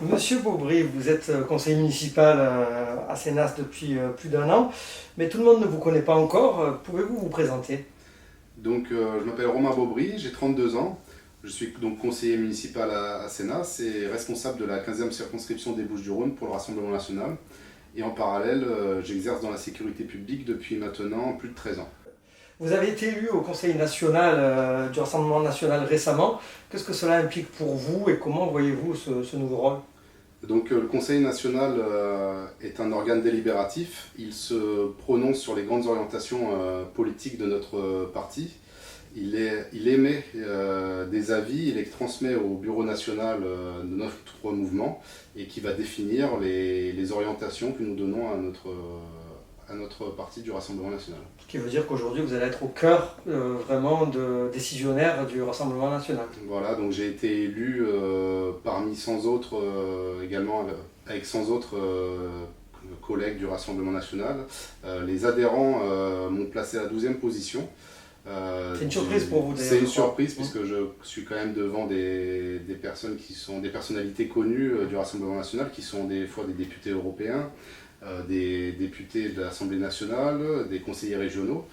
Monsieur Beaubry, vous êtes conseiller municipal à Sénas depuis plus d'un an, mais tout le monde ne vous connaît pas encore. Pouvez-vous vous présenter? Je m'appelle Romain Beaubry, j'ai 32 ans. Je suis donc conseiller municipal à Sénas et responsable de la 15e circonscription des Bouches-du-Rhône pour le Rassemblement national. Et en parallèle, j'exerce dans la sécurité publique depuis maintenant plus de 13 ans. Vous avez été élu au Conseil national du Rassemblement national récemment. Qu'est-ce que cela implique pour vous et comment voyez-vous ce nouveau rôle? Le Conseil national est un organe délibératif. Il se prononce sur les grandes orientations politiques de notre parti. Il émet des avis, il les transmet au bureau national de notre mouvement et qui va définir les orientations que nous donnons à notre parti du Rassemblement national. Ce qui veut dire qu'aujourd'hui vous allez être au cœur vraiment décisionnaire du Rassemblement national. Voilà, donc j'ai été élu parmi 100 autres, également avec 100 autres collègues du Rassemblement national. Les adhérents m'ont placé à la 12e position. C'est une surprise pour vous d'ailleurs. C'est une surprise puisque je suis quand même devant des personnes qui sont des personnalités connues du Rassemblement national, qui sont des fois des députés européens, des députés de l'Assemblée nationale, des conseillers régionaux.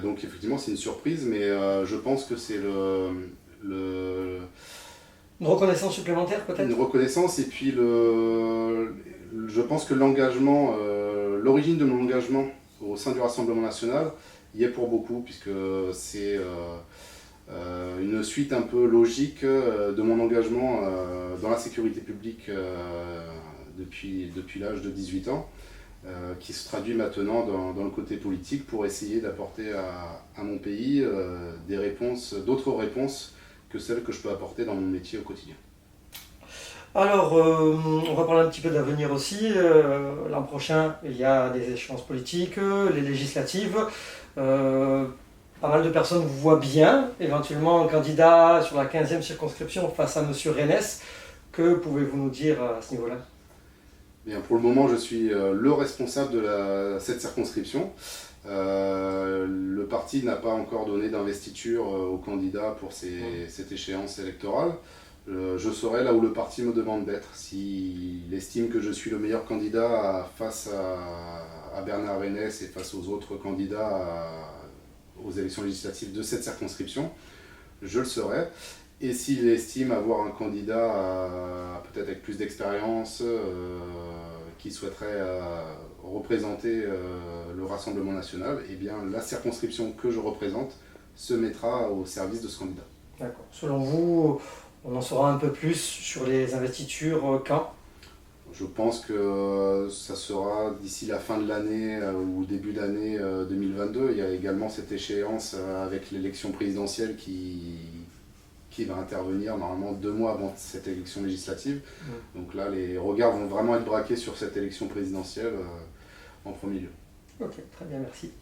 Donc effectivement c'est une surprise, mais je pense que c'est Une reconnaissance supplémentaire peut-être? une reconnaissance et puis je pense que l'engagement, l'origine de mon engagement au sein du Rassemblement national y est pour beaucoup, puisque c'est une suite un peu logique de mon engagement dans la sécurité publique depuis l'âge de 18 ans, qui se traduit maintenant dans le côté politique pour essayer d'apporter à mon pays des réponses, d'autres réponses que celles que je peux apporter dans mon métier au quotidien. Alors, on va parler un petit peu d'avenir aussi. L'an prochain, il y a des échéances politiques, les législatives. Pas mal de personnes vous voient bien, éventuellement candidat sur la 15e circonscription face à M. Rennes. Que pouvez-vous nous dire à ce niveau-là? Bien, pour le moment, je suis le responsable de cette circonscription. Le parti n'a pas encore donné d'investiture au candidat pour cette échéance électorale. Je serai là où le parti me demande d'être. S'il estime que je suis le meilleur candidat face à Bernard Rennes et face aux autres candidats aux élections législatives de cette circonscription, je le serai. Et s'il estime avoir un candidat peut-être avec plus d'expérience, qui souhaiterait représenter le Rassemblement national, eh bien la circonscription que je représente se mettra au service de ce candidat. D'accord. Selon vous, on en saura un peu plus sur les investitures quand? Je pense que ça sera d'ici la fin de l'année ou début d'année 2022. Il y a également cette échéance avec l'élection présidentielle qui va intervenir normalement 2 mois avant cette élection législative. Donc là, les regards vont vraiment être braqués sur cette élection présidentielle en premier lieu. Ok, très bien, merci.